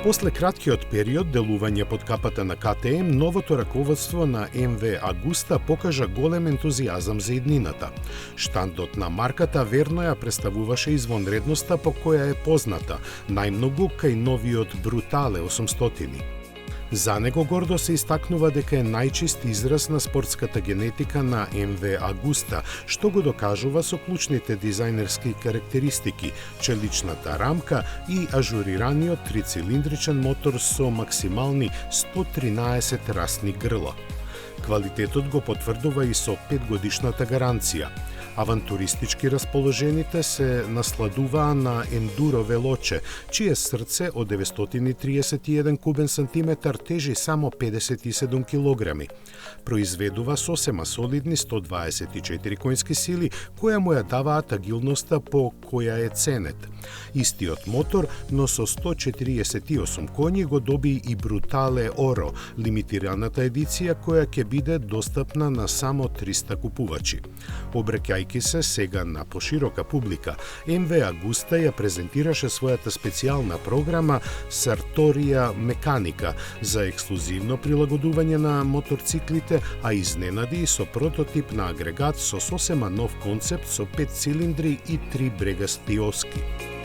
После краткиот период делување под капата на КТМ, новото раководство на МВ Агуста покажа голем ентузијазам за иднината. Штандот на марката верно ја представуваше извонредноста по која е позната, најмногу кај новиот Брутале 800. За него гордо се истакнува дека е најчист израз на спортската генетика на МВ Агуста, што го докажува со клучните дизајнерски карактеристики, челичната рамка и ажурираниот трицилиндричен мотор со максимални 113 расни грла. Квалитетот го потврдува и со 5-годишната гаранција. Авантуристички расположените се насладуваа на ендуро велоче, чие срце од 931 кубен сантиметар тежи само 57 килограми. Произведува сосема солидни 124 коњски сили, која му ја даваат агилноста по која е ценет. Истиот мотор, но со 148 коњи го доби и Брутале Оро, лимитираната едиција која ќе биде достапна на само 300 купувачи. Обраќајќи се сега на поширока публика, МВ Агуста ја презентираше својата специјална програма Sartoria Меканика за ексклузивно прилагодување на моторциклите, а изненади со прототип на агрегат со сосема нов концепт со 5 цилиндри и 3 брегасти оски.